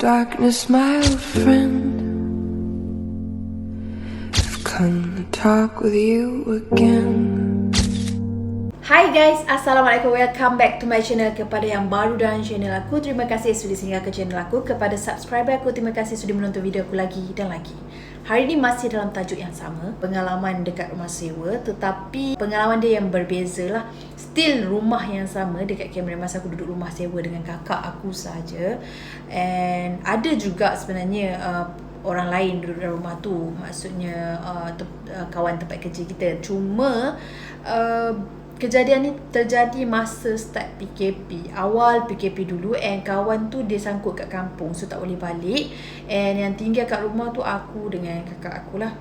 darkness, my old friend. I've come to talk with you again. Hai guys, Assalamualaikum. Welcome back to my channel. Kepada yang baru dalam channel aku, terima kasih sudah singgah ke channel aku. Kepada subscriber aku, terima kasih sudah menonton video aku lagi dan lagi. Hari ini masih dalam tajuk yang sama, pengalaman dekat rumah sewa, tetapi pengalaman dia yang berbeza lah. Still rumah yang sama dekat Cameron masa aku duduk rumah sewa dengan kakak aku saja. And ada juga sebenarnya orang lain duduk dalam rumah tu, maksudnya kawan tempat kerja kita. Cuma kejadian ni terjadi masa start PKP. Awal PKP dulu, and kawan tu dia sangkut kat kampung, so tak boleh balik. And yang tinggal kat rumah tu aku dengan kakak aku lah.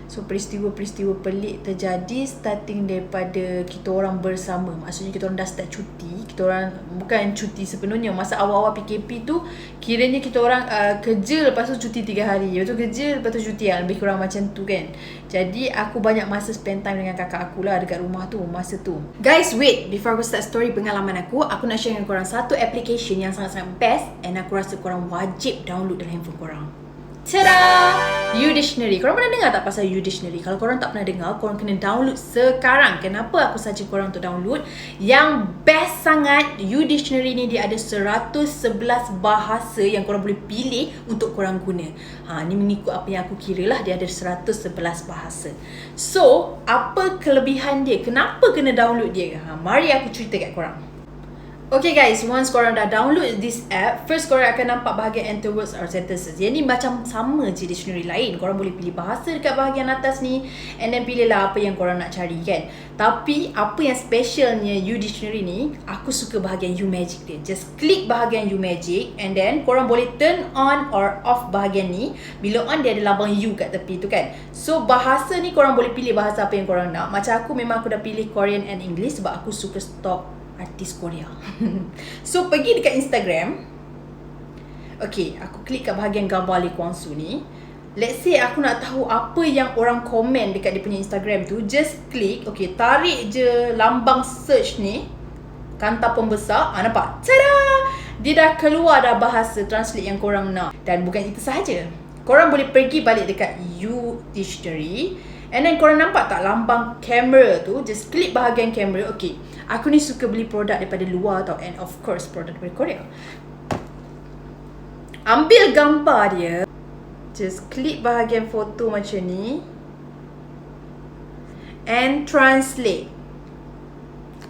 So peristiwa-peristiwa pelik terjadi starting daripada kita orang bersama. Maksudnya kita orang dah start cuti. Kita orang bukan cuti sepenuhnya. Masa awal-awal PKP tu kiranya kita orang kerja, lepas tu cuti 3 hari. Lepas tu kerja, lepas tu cuti, lebih kurang macam tu kan. Jadi aku banyak masa spend time dengan kakak aku lah dekat rumah tu masa tu. Guys, wait, before aku start story pengalaman aku nak share dengan korang satu application yang sangat-sangat best, and aku rasa korang wajib download dalam handphone korang. Tada! U-Dictionary. Korang pernah dengar tak pasal U-Dictionary? Kalau korang tak pernah dengar, korang kena download sekarang. Kenapa aku suggest korang untuk download? Yang best sangat, U-Dictionary ni dia ada 111 bahasa yang korang boleh pilih untuk korang guna. Ni mengikut apa yang aku kira lah, dia ada 111 bahasa. So, apa kelebihan dia? Kenapa kena download dia? Mari aku cerita kat korang. Okay guys, once korang dah download this app, first korang akan nampak bahagian enter words or sentences. Yang ni macam sama je dictionary lain. Korang boleh pilih bahasa dekat bahagian atas ni, and then pilihlah apa yang korang nak cari kan. Tapi apa yang specialnya U-Dictionary ni, aku suka bahagian U-Magic dia. Just klik bahagian U-Magic, and then korang boleh turn on or off bahagian ni. Bila on dia ada lambang U kat tepi tu kan. So bahasa ni korang boleh pilih bahasa apa yang korang nak. Macam aku memang aku dah pilih Korean and English sebab aku suka stalk artis Korea. So pergi dekat Instagram. Okay, aku klik kat bahagian gambar Lee Kwang Soo ni. Let's say aku nak tahu apa yang orang komen dekat dia punya Instagram tu. Just klik, okay, tarik je lambang search ni, kanta pembesar, nampak? Tada! Dia dah keluar dah bahasa translate yang korang nak. Dan bukan itu sahaja, korang boleh pergi balik dekat U-Dictionary, and then korang nampak tak lambang kamera tu? Just klik bahagian kamera. Okay, aku ni suka beli produk daripada luar tau, and of course produk daripada Korea. Ambil gambar dia, just klik bahagian foto macam ni, and translate.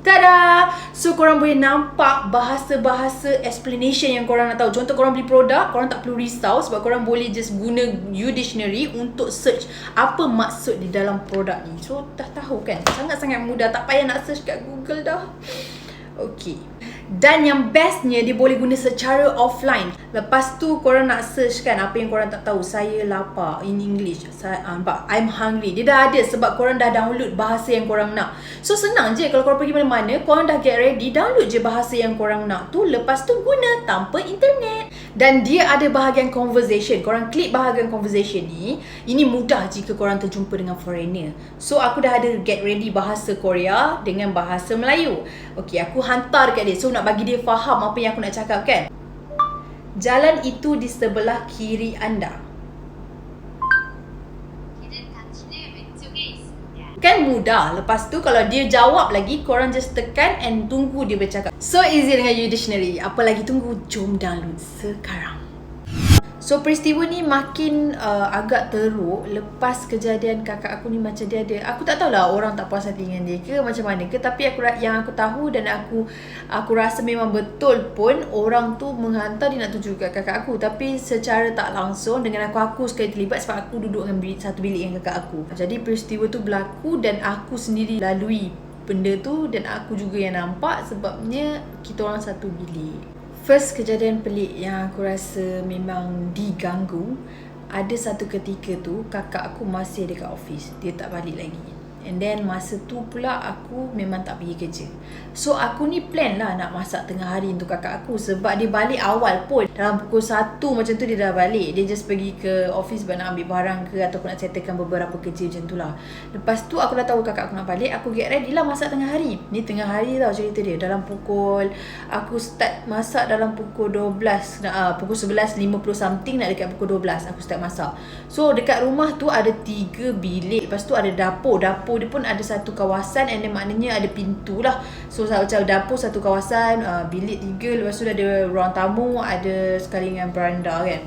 Tada! So korang boleh nampak bahasa-bahasa explanation yang korang nak tahu. Contoh korang beli produk, korang tak perlu risau sebab korang boleh just guna U-Dictionary untuk search apa maksud di dalam produk ni. So dah tahu kan? Sangat-sangat mudah, tak payah nak search kat Google dah. Okay. Dan yang bestnya, dia boleh guna secara offline. Lepas tu korang nak search kan apa yang korang tak tahu. Saya lapar, in English. I'm hungry. Dia dah ada sebab korang dah download bahasa yang korang nak. So senang je, kalau korang pergi mana-mana, korang dah get ready, download je bahasa yang korang nak tu. Lepas tu guna tanpa internet. Dan dia ada bahagian conversation. Korang klik bahagian conversation ni. Ini mudah jika korang terjumpa dengan foreigner. So aku dah ada get ready bahasa Korea dengan bahasa Melayu. Okay, aku hantar dekat dia. So nak bagi dia faham apa yang aku nak cakap kan. Jalan itu di sebelah kiri anda. Kan mudah. Lepas tu kalau dia jawab lagi, korang just tekan and tunggu dia bercakap. So easy dengan U-Dictionary. Apa lagi tunggu? Jom download sekarang. So peristiwa ni makin agak teruk lepas kejadian kakak aku ni. Macam dia ada, aku tak tahulah orang tak puas hati dengan dia ke macam mana ke, tapi yang aku tahu dan aku rasa memang betul pun orang tu menghantar dia nak tunjuk kat kakak aku, tapi secara tak langsung dengan aku sekali terlibat sebab aku duduk dengan satu bilik dengan kakak aku. Jadi peristiwa tu berlaku dan aku sendiri lalui benda tu, dan aku juga yang nampak sebabnya kita orang satu bilik. First kejadian pelik yang aku rasa memang diganggu, ada satu ketika tu kakak aku masih dekat office. Dia tak balik lagi. And then masa tu pula aku memang tak pergi kerja. So aku ni plan lah nak masak tengah hari untuk kakak aku. Sebab dia balik awal pun, dalam pukul 1 macam tu dia dah balik. Dia just pergi ke office nak ambil barang ke, ataupun nak settlekan beberapa kerja macam tu lah. Lepas tu aku dah tahu kakak aku nak balik, aku get ready lah masak tengah hari. Ni tengah hari tau cerita dia. Dalam pukul, aku start masak dalam pukul 12, pukul 11.50 something, nak dekat pukul 12 aku start masak. So dekat rumah tu ada 3 bilik. Lepas tu ada dapur dia pun ada satu kawasan, and then maknanya ada pintu lah. So macam dapur satu kawasan, bilik 3, lepas tu ada ruang tamu, ada sekali dengan beranda kan.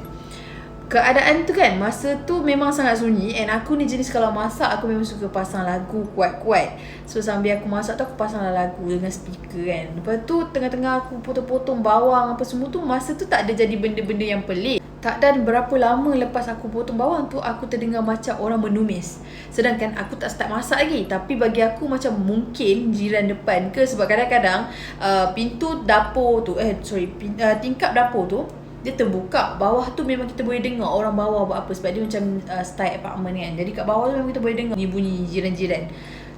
Keadaan tu kan, masa tu memang sangat sunyi. And aku ni jenis kalau masak, aku memang suka pasang lagu kuat-kuat. So sambil aku masak tu, aku pasang lagu dengan speaker kan. Lepas tu tengah-tengah aku potong-potong bawang apa semua tu, masa tu tak ada jadi benda-benda yang pelik. Tak dan berapa lama lepas aku potong bawang tu, aku terdengar macam orang menumis. Sedangkan aku tak start masak lagi. Tapi bagi aku macam mungkin jiran depan ke. Sebab kadang-kadang pintu dapur tu, tingkap dapur tu, dia terbuka. Bawah tu memang kita boleh dengar orang bawah buat apa. Sebab dia macam style apartment kan. Jadi kat bawah tu memang kita boleh dengar bunyi jiran-jiran.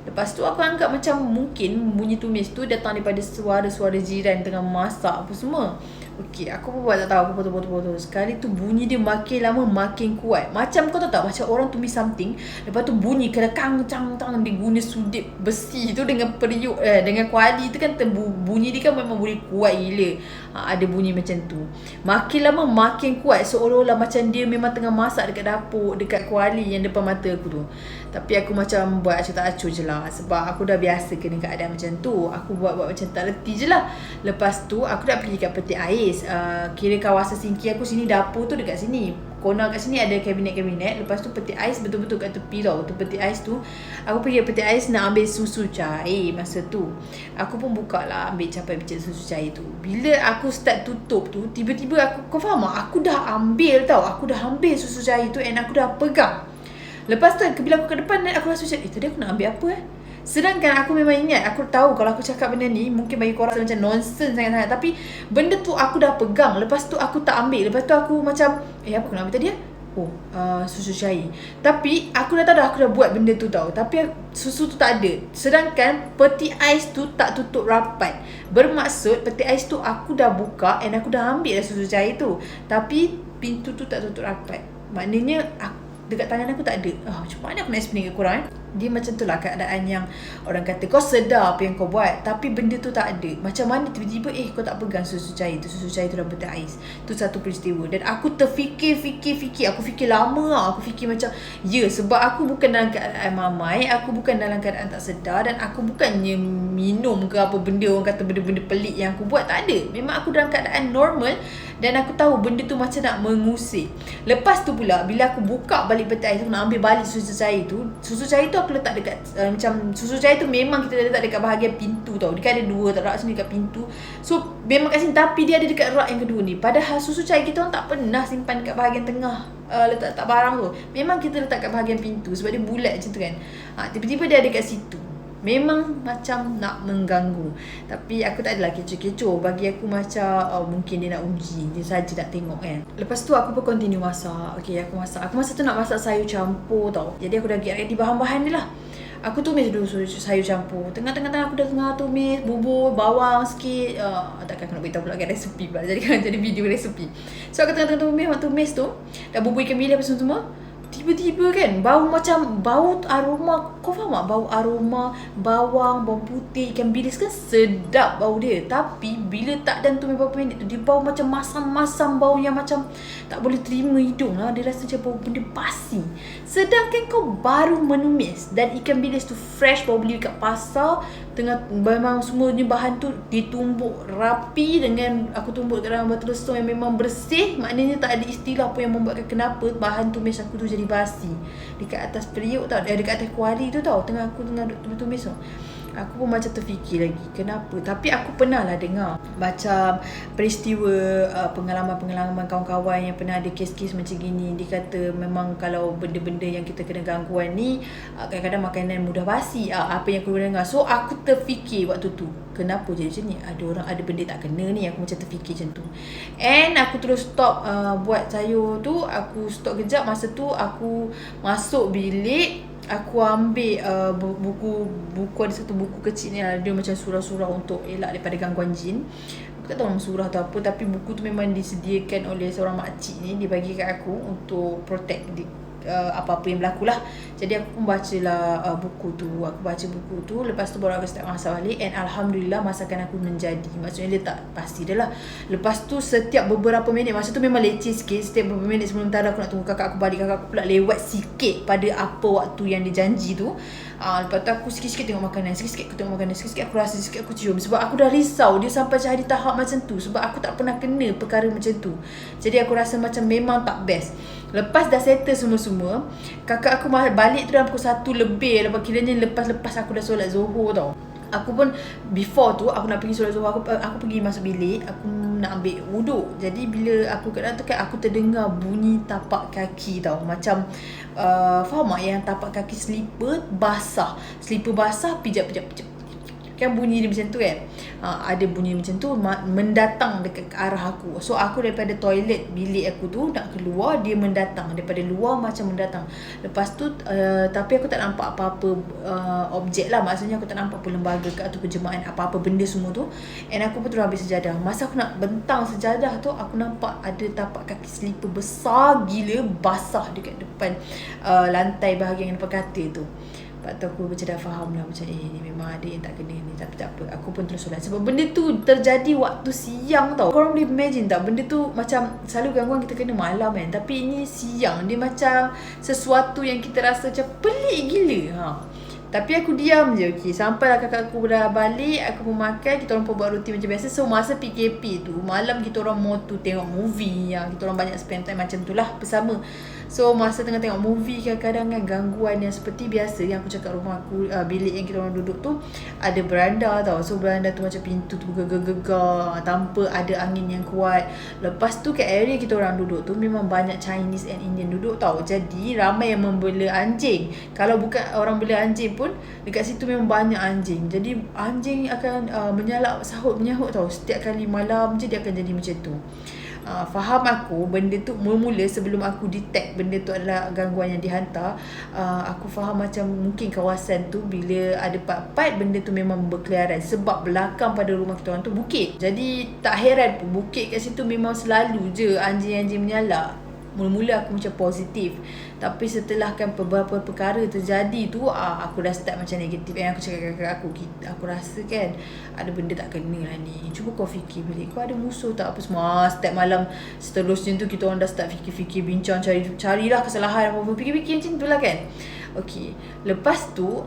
Lepas tu aku anggap macam mungkin bunyi tumis tu datang daripada suara-suara jiran tengah masak apa semua. Okey, aku pun buat tak tahu, aku potong-potong. Sekali tu bunyi dia makin lama makin kuat. Macam kau tahu tak, macam orang tumis something, lepas tu bunyi kena kang-cang-cang, dia guna sudip besi tu dengan periuk, dengan kuali tu kan, bunyi dia kan memang boleh kuat gila. Ada bunyi macam tu. Makin lama makin kuat, seolah-olah macam dia memang tengah masak dekat dapur, dekat kuali yang depan mata aku tu. Tapi aku macam buat acuh-tak-acuh je lah. Sebab aku dah biasa kena keadaan macam tu. Aku buat macam tak reti je lah. Lepas tu aku dah pergi kat peti ais. Kira kawasan singki aku sini, dapur tu dekat sini. Corner kat sini ada kabinet-kabinet. Lepas tu peti ais betul-betul kat tepi tau. Tu peti ais tu, aku pergi ke peti ais nak ambil susu cair masa tu. Aku pun buka lah, ambil capai bicik susu cair tu. Bila aku start tutup tu, tiba-tiba kau faham tak? Aku dah ambil tau. Aku dah ambil susu cair tu, and aku dah pegang. Lepas tu bila aku ke depan, aku rasa macam, tadi aku nak ambil apa Sedangkan aku memang ingat, aku tahu kalau aku cakap benda ni mungkin bagi korang rasa macam nonsense sangat-sangat. Tapi benda tu aku dah pegang. Lepas tu aku tak ambil. Lepas tu aku macam, apa aku nak ambil tadi susu cair. Tapi aku dah tahu dah, aku dah buat benda tu tau. Tapi susu tu tak ada. Sedangkan peti ais tu tak tutup rapat. Bermaksud peti ais tu aku dah buka, and aku dah ambil dah susu cair tu. Tapi pintu tu tak tutup rapat. Maknanya dekat tangan aku tak ada. Macam mana aku nak explain ke korang Dia macam tu lah keadaan yang orang kata kau sedar apa yang kau buat, tapi benda tu tak ada. Macam mana tiba-tiba kau tak pegang susu cair tu. Susu cair tu dalam peti ais. Tu satu peristiwa. Dan aku terfikir. Aku fikir lama lah. Aku fikir macam, sebab aku bukan dalam keadaan mamai, aku bukan dalam keadaan tak sedar, dan aku bukannya minum ke apa benda orang kata benda-benda pelik yang aku buat. Tak ada. Memang aku dalam keadaan normal. Dan aku tahu benda tu macam nak mengusik. Lepas tu pula, bila aku buka balik peti ais tu, nak ambil balik susu cair tu. Susu cair tu aku letak dekat macam susu cair tu memang kita letak dekat bahagian pintu tau. Dia kan ada dua rak sini dekat pintu. So memang kat sini, tapi dia ada dekat rak yang kedua ni. Padahal susu cair kita orang tak pernah simpan dekat bahagian tengah, letak barang tu. Memang kita letak kat bahagian pintu sebab dia bulat macam tu kan. Tiba-tiba dia ada kat situ. Memang macam nak mengganggu. Tapi aku tak adalah kecoh-kecoh. Bagi aku macam mungkin dia nak uji, dia saja nak tengok kan. Lepas tu aku pun continue masak. Aku masak. Aku masa tu nak masak sayur campur tau. Jadi aku dah get ready bahan-bahan dia lah. Aku tumis dulu sayur campur. Tengah-tengah aku dah tengah tumis bubur, bawang sikit. Takkan aku nak beritahu pula kan resepi pula. Jadi video resepi. So aku tengah-tengah tumis tu. Dah bubur ikan bilis apa semua. Tiba-tiba kan bau aroma, kau faham tak? Bau aroma bawang, bawang putih, ikan bilis kan sedap bau dia. Tapi bila tak dan tumis beberapa minit tu, dia bau macam masam-masam, bau yang macam tak boleh terima hidung lah. Dia rasa macam bau benda basi. Sedangkan kau baru menumis, dan ikan bilis tu fresh, baru beli dekat pasar. Memang semuanya bahan tu ditumbuk rapi, dengan aku tumbuk dalam batu lesung yang memang bersih. Maknanya tak ada istilah apa yang membuatkan kenapa bahan tumis aku tu jadi basi. Dekat atas periuk tau, dekat atas kuali tu tau, tengah tumis tu. Aku pun macam terfikir lagi kenapa. Tapi aku pernah lah dengar macam peristiwa, pengalaman-pengalaman kawan-kawan yang pernah ada kes-kes macam gini. Dia kata memang kalau benda-benda yang kita kena gangguan ni, kadang-kadang makanan mudah basi. Apa yang aku dengar. So aku terfikir waktu tu, kenapa jadi macam ni? Ada orang ada benda tak kena ni. Aku macam terfikir macam tu. And aku terus stop buat sayur tu. Aku stop kejap. Masa tu aku masuk bilik. aku ambil buku ada satu buku kecil ni lah. Dia macam surah-surah untuk elak daripada gangguan jin. Aku tak tahu nama surah tu apa, tapi buku tu memang disediakan oleh seorang makcik ni. Dia bagi kat aku untuk protect apa-apa yang berlaku lah. Jadi aku pun bacalah buku tu. Aku baca buku tu, lepas tu baru aku start masak balik. And Alhamdulillah masakan aku menjadi. Maksudnya dia tak pasti dah lah. Lepas tu setiap beberapa minit, masa tu memang leceh sikit, setiap beberapa minit sebelum tanda aku nak tunggu kakak aku balik, kakak aku pula lewat sikit pada apa waktu yang dia janji tu. Lepas tu aku sikit-sikit tengok makanan, sikit-sikit aku tengok makanan, sikit-sikit aku rasa, sikit aku cium. Sebab aku dah risau dia sampai di tahap macam tu. Sebab aku tak pernah kena perkara macam tu. Jadi aku rasa macam memang tak best. Lepas dah settle semua-semua, kakak aku balik tu dalam pukul 1 lebih. Lepas kiranya lepas aku dah solat Zuhur tau. Aku pun before tu aku nak pergi solat Zuhur, aku pergi masuk bilik, aku nak ambil wuduk. Jadi bila aku kat dalam tu kan, aku terdengar bunyi tapak kaki tau. Macam faham tak yang tapak kaki slipper basah pijak kan bunyi dia macam tu kan. Ada bunyi macam tu mendatang dekat ke arah aku. So aku daripada toilet bilik aku tu nak keluar, dia mendatang daripada luar, macam mendatang. Lepas tu tapi aku tak nampak apa-apa objek lah. Maksudnya aku tak nampak pun lembaga ke atau jemaah, apa-apa benda semua tu. And aku pun terus ambil sejadah. Masa aku nak bentang sejadah tu, aku nampak ada tapak kaki slipper besar gila basah dekat depan lantai bahagian depan katil tu. Lepas tu aku macam dah faham lah, macam ni memang ada yang tak kena ni. Tapi tak apa, aku pun terus solat. Sebab benda tu terjadi waktu siang tau. Korang boleh imagine tak, benda tu macam selalu gangguan kita kena malam kan, tapi ini siang. Dia macam sesuatu yang kita rasa macam pelik gila. Tapi aku diam je. Okay, sampailah kakak aku dah balik, aku pun makan, kita orang pun buat rutin macam biasa. So masa PKP tu, malam kita orang mau tu tengok movie, kita orang banyak spend time macam tu lah bersama. So masa tengah tengok movie, kadang-kadang kan gangguan yang seperti biasa yang aku cakap, rumah aku, bilik yang kita orang duduk tu ada beranda tau. So beranda tu macam pintu tu gegar-gegar tanpa ada angin yang kuat. Lepas tu kat area kita orang duduk tu memang banyak Chinese and Indian duduk tau. Jadi ramai yang membela anjing. Kalau bukan orang bela anjing pun, dekat situ memang banyak anjing. Jadi anjing akan menyalak menyahut tau. Setiap kali malam je dia akan jadi macam tu. Faham aku benda tu mula-mula sebelum aku detect benda tu adalah gangguan yang dihantar. Aku faham macam mungkin kawasan tu bila ada part-part benda tu memang berkeliaran. Sebab belakang pada rumah kita orang tu bukit. Jadi tak heran pun bukit kat situ memang selalu je anjing-anjing menyalak. Mula-mula aku macam positif, tapi setelah kan beberapa perkara terjadi tu, aku dah start macam negatif. Yang aku cakap kakak aku rasa kan ada benda tak kena lah ni. Cuba kau fikir bilik kau ada musuh tak apa semua. Setiap malam seterusnya tu kita orang dah start fikir-fikir, bincang, carilah kesalahan apa-apa, fikir-fikir macam tu lah kan. Okay, lepas tu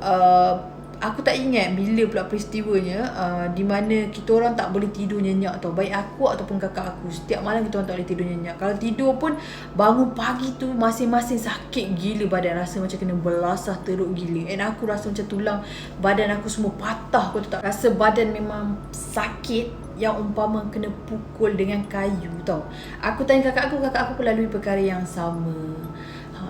aku tak ingat bila pula peristiwanya di mana kita orang tak boleh tidur nyenyak tau. Baik aku ataupun kakak aku, setiap malam kita orang tak boleh tidur nyenyak. Kalau tidur pun bangun pagi tu masing-masing sakit gila badan, rasa macam kena belasah teruk gila. And aku rasa macam tulang badan aku semua patah. Aku tak rasa badan memang sakit yang umpama kena pukul dengan kayu tau. Aku tanya kakak aku pun lalui perkara yang sama.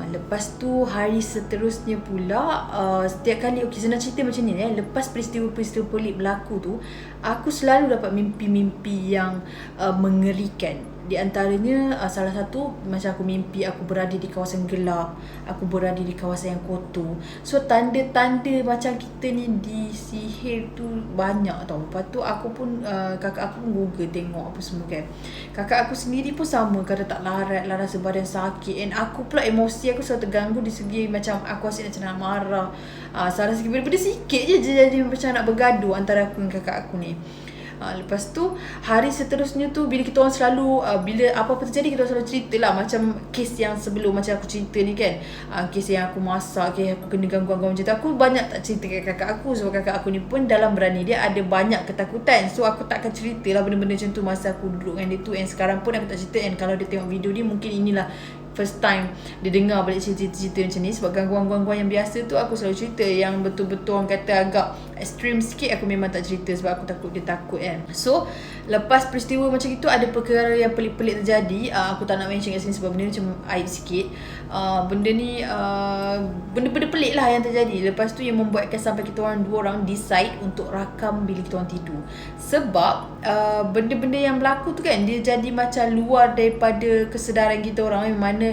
Lepas tu hari seterusnya pula, setiap kali, senang cerita macam ni lepas peristiwa-peristiwa pelik berlaku tu, aku selalu dapat mimpi-mimpi yang mengerikan. Di antaranya salah satu, macam aku mimpi aku berada di kawasan gelap, aku berada di kawasan yang kotor. So tanda-tanda macam kita ni disihir tu banyak tau. Lepas tu aku pun kakak aku pun Google tengok apa semua kan. Kakak aku sendiri pun sama, kadang tak larat lah, rasa badan sakit. And aku pula emosi aku selalu terganggu di segi macam aku asyik nak marah. Salah segi benda-benda sikit je jadi macam nak bergaduh antara aku dengan kakak aku ni. Lepas tu hari seterusnya tu, bila kita orang selalu bila apa-apa terjadi kita orang selalu cerita lah. Macam kes yang sebelum macam aku cerita ni kan, kes yang aku masak, kes aku kena gangguan-gangguan macam tu, aku banyak tak cerita kat kakak aku. Sebab kakak aku ni pun dalam berani, dia ada banyak ketakutan. So aku takkan cerita lah benda-benda macam tu masa aku duduk dengan dia tu. And sekarang pun aku tak cerita. And kalau dia tengok video dia, mungkin inilah first time dia dengar balik cerita-cerita macam ni. Sebab gangguan-gangguan yang biasa tu aku selalu cerita, yang betul-betul orang kata agak ekstrim sikit, aku memang tak cerita sebab aku takut dia takut kan. So lepas peristiwa macam itu, ada perkara yang pelik-pelik terjadi. Aku tak nak mention kat sini sebab benda ni macam aib sikit. Benda ni benda-benda pelik lah yang terjadi. Lepas tu yang membuatkan sampai kita orang dua orang decide untuk rakam bila kita orang tidur. Sebab benda-benda yang berlaku tu kan, dia jadi macam luar daripada kesedaran kita orang, yang mana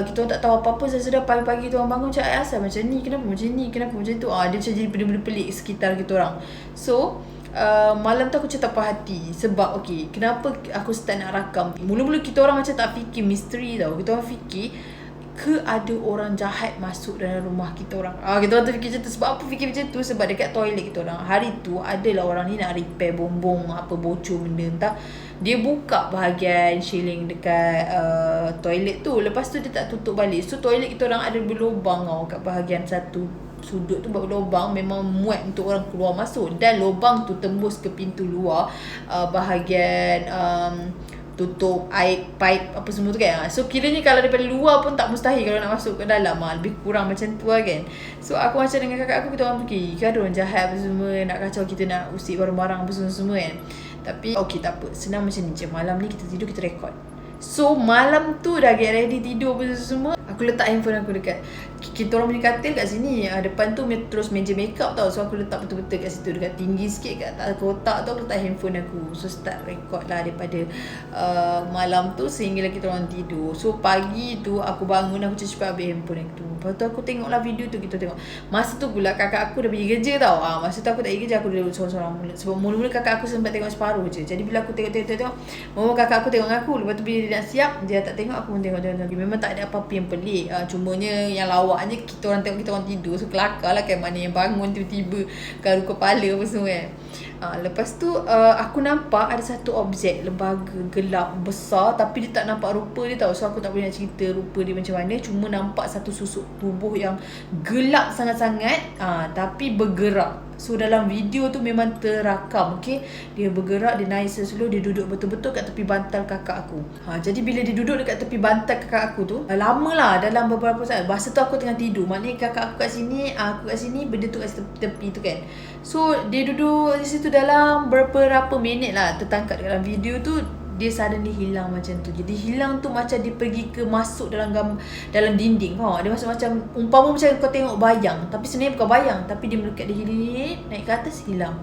kita orang tak tahu apa-apa. Sedar pagi-pagi kita orang bangun macam asal macam ni, kenapa macam ni, kenapa macam tu. Dia macam jadi benda-benda pelik sekitar kita orang. So malam tu aku macam tak puas hati. Sebab kenapa aku start nak rakam. Mula-mula kita orang macam tak fikir misteri tau. Kita orang fikir ada orang jahat masuk dalam rumah kita orang. Kita orang terfikir macam tu. Sebab apa fikir macam tu? Sebab dekat toilet kita orang, hari tu adalah orang ni nak repair bombong apa bocor benda entah. Dia buka bahagian shieling dekat toilet tu. Lepas tu dia tak tutup balik. So toilet kita orang ada berlubang kat bahagian satu sudut tu, berlubang memang muat untuk orang keluar masuk. Dan lubang tu tembus ke pintu luar, bahagian tutup air pipe apa semua tu kan. So kiranya kalau daripada luar pun tak mustahil kalau nak masuk ke dalam. Lebih kurang macam tu lah kan. So aku macam dengan kakak aku, kita orang fikir ada orang jahat apa semua nak kacau kita, nak usik barang-barang apa semua kan. Tapi tak apa, senang macam ni je. Malam ni kita tidur, kita record. So malam tu dah get ready tidur apa semua, aku letak handphone aku dekat kita orang punya katil kat sini. Depan tu terus meja makeup tau. So aku letak betul-betul kat situ, dekat tinggi sikit kat atas kotak tu, aku letak handphone aku. So start record lah daripada malam tu sehinggalah kita orang tidur. So pagi tu aku bangun, aku cepat ambil handphone aku. Lepas tu aku tengok lah video tu, kita tengok. Masa tu pula kakak aku dah pergi kerja tau. Masa tu aku tak pergi kerja, aku duduk sorang-sorang mula. Sebab mula-mula kakak aku sempat tengok separuh je. Jadi bila aku tengok mama kakak aku tengok aku. Lepas tu bila dia nak siap, dia tak tengok, aku pun tengok. Memang tak ada apa-apa yang pelik. Cumanya yang lawaknya kita orang tengok kita orang tidur. So kelakar lah kan, mana yang bangun tiba-tiba garu kepala apa semua kan. Lepas tu aku nampak ada satu objek lembaga gelap besar, tapi dia tak nampak rupa dia tau. So aku tak boleh nak cerita rupa dia macam mana. Cuma nampak satu susuk tubuh yang gelap sangat-sangat, tapi bergerak. So dalam video tu memang terakam, dia bergerak, dia naik slow, dia duduk betul-betul kat tepi bantal kakak aku. Jadi bila dia duduk dekat tepi bantal kakak aku tu, lama lah, dalam beberapa saat. Masa tu aku tengah tidur, maknanya kakak aku kat sini, aku kat sini, benda tu kat tepi tu kan. So dia duduk di situ dalam beberapa minit lah, tertangkap dalam video tu. Dia suddenly hilang macam tu. Jadi hilang tu macam dia pergi ke masuk dalam dinding. Dia masuk macam umpama macam kau tengok bayang, tapi sebenarnya bukan bayang, tapi dia melekat di hilir, naik ke atas, hilang.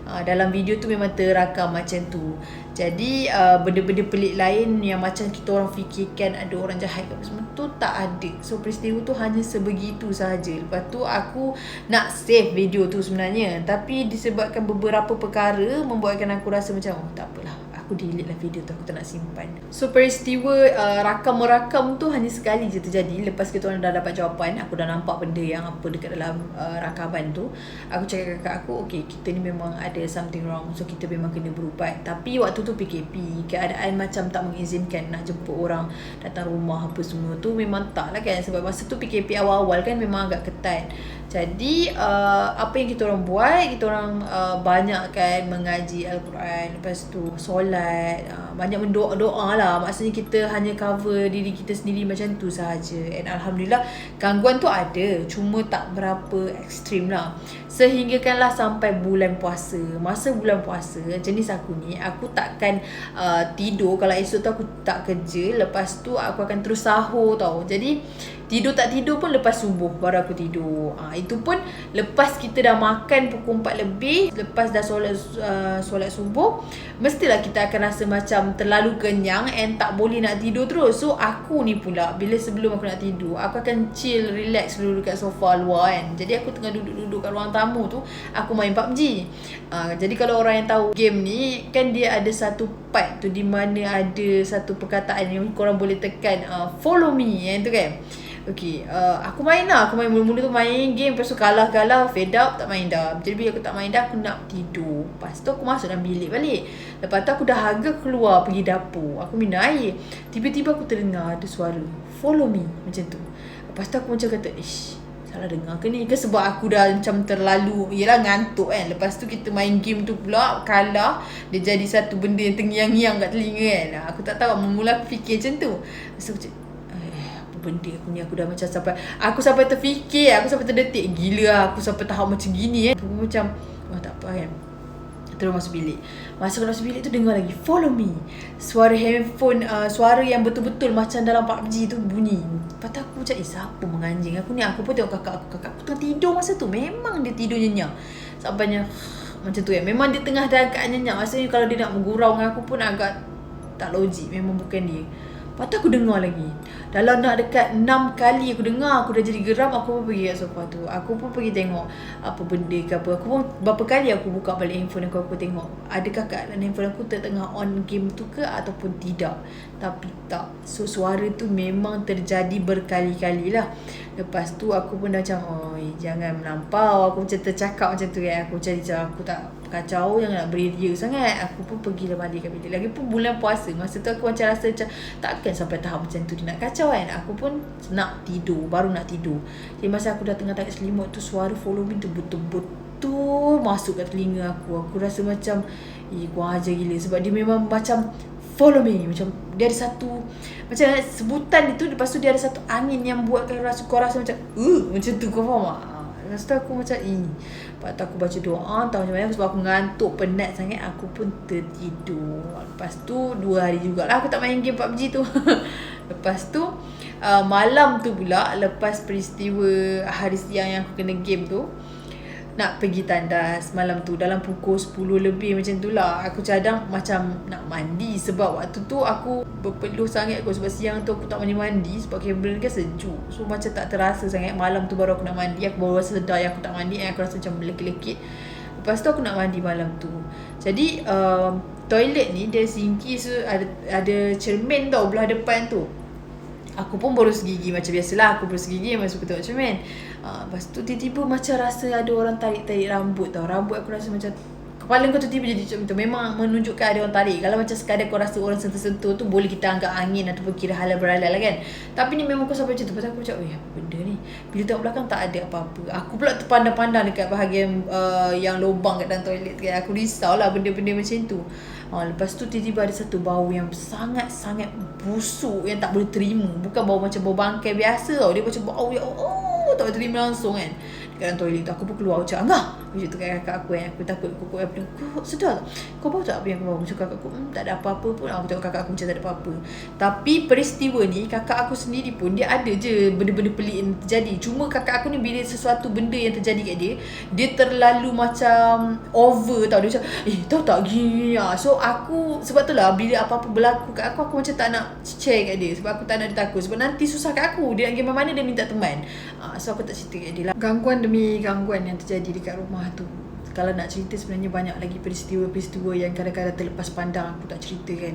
Dalam video tu memang terakam macam tu. Jadi benda-benda pelik lain yang macam kita orang fikirkan ada orang jahat apa semua tu tak ada. So peristiwa tu hanya sebegitu sahaja. Lepas tu aku nak save video tu sebenarnya, tapi disebabkan beberapa perkara membuatkan aku rasa macam tak apalah, aku delete lah video tu, aku tak nak simpan. So peristiwa rakam-merakam tu hanya sekali je terjadi. Lepas kita orang dah dapat jawapan, aku dah nampak benda yang apa dekat dalam rakaman tu. Aku cakap kakak aku, kita ni memang ada something wrong. So kita memang kena berubat. Tapi waktu tu PKP, keadaan macam tak mengizinkan nak jemput orang datang rumah apa semua tu. Memang tak lah kan, sebab masa tu PKP awal-awal kan memang agak ketat. Jadi apa yang kita orang buat, kita orang banyak kan mengaji Al-Quran, lepas tu solat, banyak berdoa lah. Maksudnya kita hanya cover diri kita sendiri macam tu sahaja. And Alhamdulillah gangguan tu ada, cuma tak berapa ekstrim lah. Sehinggakanlah sampai bulan puasa. Masa bulan puasa, jenis aku ni, aku takkan tidur kalau esok tu aku tak kerja. Lepas tu aku akan terus sahur tau. Jadi tidur tak tidur pun lepas subuh baru aku tidur. Itu pun lepas kita dah makan pukul 4 lebih, lepas dah solat subuh, mestilah kita akan rasa macam terlalu kenyang and tak boleh nak tidur terus. So aku ni pula, bila sebelum aku nak tidur, aku akan chill, relax dulu dekat sofa luar kan. Jadi aku tengah duduk-duduk kat ruang tamu tu, aku main PUBG. Jadi kalau orang yang tahu game ni kan, dia ada satu part tu di mana ada satu perkataan yang korang boleh tekan, follow me, yang tu kan. Aku main lah. Aku main mula-mula tu main game. Lepas tu kalah, fed up, tak main dah. Jadi bila aku tak main dah, aku nak tidur. Lepas tu aku masuk dalam bilik balik. Lepas tu aku dah agak keluar pergi dapur, aku minum air. Tiba-tiba aku terdengar ada suara follow me macam tu. Lepas tu aku macam kata, salah dengar ke ni? Ke sebab aku dah macam terlalu, yelah, ngantuk kan. Lepas tu kita main game tu pula, kalah. Dia jadi satu benda yang terngiang-ngiang kat telinga kan. Aku tak tahu, mula aku fikir macam tu. Lepas tu aku cakap, benda aku ni. Aku dah macam sampai terfikir, aku sampai terdetik, gila aku sampai tahap macam gini Aku macam tak apa kan. Terus masuk bilik. Masuk bilik tu dengar lagi follow me. Suara handphone, suara yang betul-betul macam dalam PUBG tu bunyi. Lepas tu aku macam siapa menganjing aku ni. Aku pun tengok kakak aku tengah tidur masa tu. Memang dia tidur nyenyak. Sampainya macam tu kan. Memang dia tengah dalam keadaan nyenyak. Maksudnya kalau dia nak menggurau dengan aku pun agak tak logik. Memang bukan dia. Lepas tu aku dengar lagi. Dalam nak dekat 6 kali aku dengar, aku dah jadi geram. Aku pun pergi kat sofa tu. Aku pun pergi tengok apa benda ke apa. Aku pun berapa kali aku buka balik handphone aku tengok adakah keadaan handphone aku tengah on game tu ke ataupun tidak. Tapi tak. So suara tu memang terjadi berkali-kali lah. Lepas tu aku pun dah macam jangan melampau. Aku macam tercakap macam tu kan. Aku cari cara aku tak kacau, jangan nak beria sangat. Aku pun pergilah balik kat bilik. Lagipun bulan puasa, masa tu aku macam rasa macam takkan sampai tahap macam tu dia nak kacau kan. Aku pun nak tidur, baru nak tidur. Jadi masa aku dah tengah tarik selimut tu, suara follow me tu betul-betul masuk kat telinga aku. Aku rasa macam kurang ajar gila. Sebab dia memang macam follow me. Macam dia ada satu macam sebutan itu. Lepas tu dia ada satu angin yang buatkan kau rasa macam macam tu, kau faham tak? Lepas tu aku macam Lepas tu aku baca doa, tahu macam mana. Sebab aku ngantuk, penat sangat, aku pun tertidur. Lepas tu 2 hari jugalah aku tak main game PUBG tu. Lepas tu malam tu pula, lepas peristiwa hari siang yang aku kena game tu, nak pergi tandas malam tu dalam pukul 10 lebih macam tu lah. Aku cadang macam nak mandi. Sebab waktu tu aku berpeluh sangat kot. Sebab siang tu aku tak mandi sebab kabel kan sejuk. So macam tak terasa sangat. Malam tu baru aku nak mandi. Aku baru rasa sedar yang aku tak mandi. Aku rasa macam melekit-lekit. Lepas tu aku nak mandi malam tu. Jadi toilet ni dia sinki. So ada cermin tau belah depan tu. Aku pun boros gigi macam biasalah. Aku boros gigi memang suka tengok cermin. Lepas tu tiba-tiba macam rasa ada orang tarik-tarik rambut tau. Rambut aku rasa macam kepala kau tu tiba jadi macam tu. Memang menunjukkan ada orang tarik. Kalau macam sekadar kau rasa orang sentuh-sentuh tu, boleh kita anggap angin ataupun kira halal berhalal lah kan. Tapi ni memang kau sampai macam tu. Lepas aku macam apa benda ni. Bila tengok belakang tak ada apa-apa. Aku pula terpandang-pandang dekat bahagian yang lubang kat dalam toilet kan. Aku risau lah benda-benda macam tu. Lepas tu tiba-tiba ada satu bau yang sangat-sangat busuk yang tak boleh terima. Bukan bau macam bau bangkai biasa tau. Dia macam bau yang tak boleh terima langsung kan. Dekat dalam toilet tu aku pun keluar macam Angah macam tu kat kakak aku kan. Aku takut kukuk apa. Kau sedar tak? Kau bau tak apa yang kau bau? Macam kakak aku tak ada apa-apa pun. Aku tengok kakak aku macam tak ada apa-apa. Tapi peristiwa ni kakak aku sendiri pun dia ada je benda-benda pelik yang terjadi. Cuma kakak aku ni bila sesuatu benda yang terjadi kat dia, dia terlalu macam over tau. Dia macam tahu tak gini lah. So aku sebab tu lah bila apa-apa berlaku kat aku macam tak nak share kat dia. Sebab aku tak nak dia takut. Sebab nanti susah kat aku. Dia nak pergi mana dia minta teman. So aku tak cerita kat dia lah. Gangguan demi gangguan yang terjadi dekat rumah tu. Kalau nak cerita sebenarnya banyak lagi peristiwa-peristiwa yang kadang-kadang terlepas pandang aku tak cerita kan.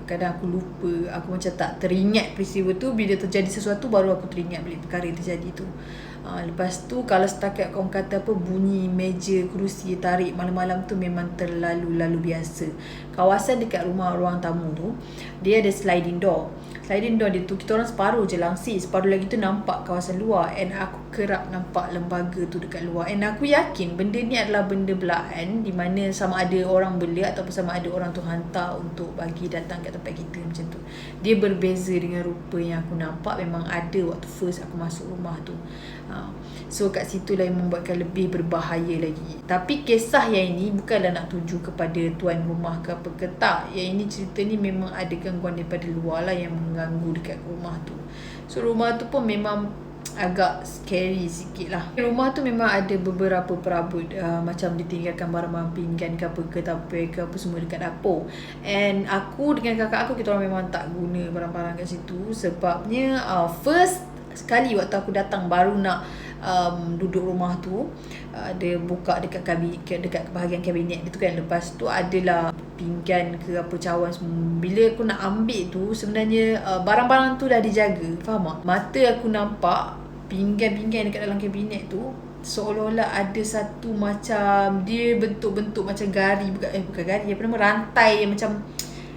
Kadang-kadang aku lupa. Aku macam tak teringat peristiwa tu. Bila terjadi sesuatu baru aku teringat balik perkara yang terjadi tu. Lepas tu kalau setakat orang kata apa bunyi meja kerusi tarik malam-malam tu memang terlalu biasa. Kawasan dekat rumah ruang tamu tu dia ada sliding door. Sliding door dia tu kita orang separuh je langsir, separuh lagi tu nampak kawasan luar. And aku kerap nampak lembaga tu dekat luar. And aku yakin benda ni adalah benda belaan, di mana sama ada orang beli ataupun sama ada orang tu hantar untuk bagi datang kat tempat kita macam tu. Dia berbeza dengan rupa yang aku nampak memang ada waktu first aku masuk rumah tu. So kat situ lah yang membuatkan lebih berbahaya lagi. Tapi kisah yang ini bukanlah nak tuju kepada tuan rumah ke apa ke tak. Yang ini cerita ni memang ada gangguan daripada luar lah yang mengganggu dekat rumah tu. So rumah tu pun memang agak scary sikit lah. Rumah tu memang ada beberapa perabot macam ditinggalkan barang-barang pinggan ke apa ke tapir ke apa semua dekat dapur. And aku dengan kakak aku kita orang memang tak guna barang-barang kat situ. Sebabnya first sekali waktu aku datang baru nak duduk rumah tu, dia buka dekat bahagian kabinet dia tu kan. Lepas tu adalah pinggan ke apa cawan semua. Bila aku nak ambil tu sebenarnya barang-barang tu dah dijaga. Faham tak? Mata aku nampak pinggan-pinggan dekat dalam kabinet tu seolah-olah ada satu macam dia bentuk-bentuk macam gari, bukan gari, apa nama, rantai yang macam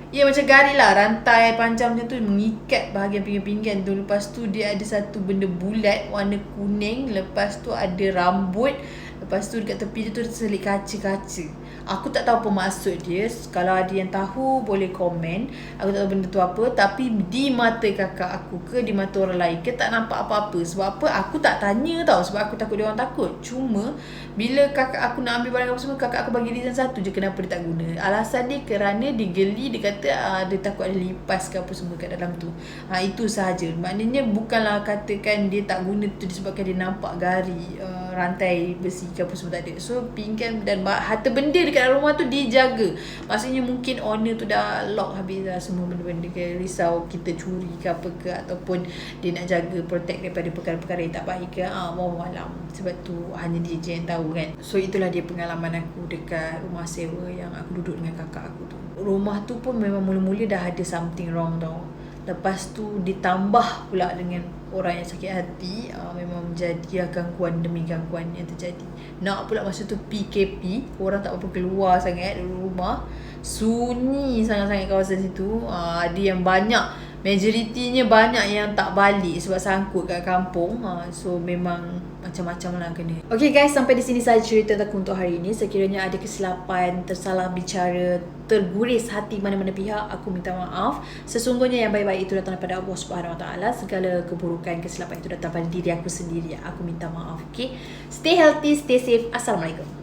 macam garis lah, rantai panjang macam tu mengikat bahagian pinggan-pinggan tu. Lepas tu dia ada satu benda bulat warna kuning. Lepas tu ada rambut. Lepas tu dekat tepi dia tu terselit kaca-kaca. Aku tak tahu apa maksud dia. Kalau ada yang tahu boleh komen. Aku tak tahu benda tu apa. Tapi di mata kakak aku ke di mata orang lain ke tak nampak apa-apa. Sebab apa? Aku tak tanya tau. Sebab aku takut dia orang takut. Cuma bila kakak aku nak ambil barang apa semua, kakak aku bagi reason satu je kenapa dia tak guna. Alasan dia kerana dia geli. Dia kata dia takut ada lipas ke apa semua kat dalam tu. Itu sahaja. Maknanya bukanlah katakan dia tak guna tu disebabkan dia nampak gari rantai besi ke apa semua, tak ada. So pinggan dan harta benda dekat dalam rumah tu dijaga. Maksudnya mungkin owner tu dah lock habis dah semua benda-benda ke, risau kita curi ke apa ke, ataupun dia nak jaga protect daripada perkara-perkara yang tak baik ke. Wallahu alam. Sebab tu hanya dia je yang tahu kan. So itulah dia pengalaman aku dekat rumah sewa yang aku duduk dengan kakak aku tu. Rumah tu pun memang mula-mula dah ada something wrong tau. Lepas tu ditambah pula dengan orang yang sakit hati, memang menjadi gangguan demi gangguan yang terjadi. Nak pula masa tu PKP, orang tak apa keluar sangat dari rumah. Sunyi sangat-sangat kawasan situ. Ada yang banyak, majoritinya banyak yang tak balik sebab sangkut kat kampung. So memang macam-macam lah kena. Okay guys, sampai di sini sahaja cerita aku untuk hari ini. Sekiranya ada kesilapan, tersalah bicara, terguris hati mana-mana pihak, aku minta maaf. Sesungguhnya yang baik-baik itu datang daripada Allah Subhanahu Wa Taala. Segala keburukan, kesilapan itu datang pada diri aku sendiri. Aku minta maaf. Okay, stay healthy, stay safe. Assalamualaikum.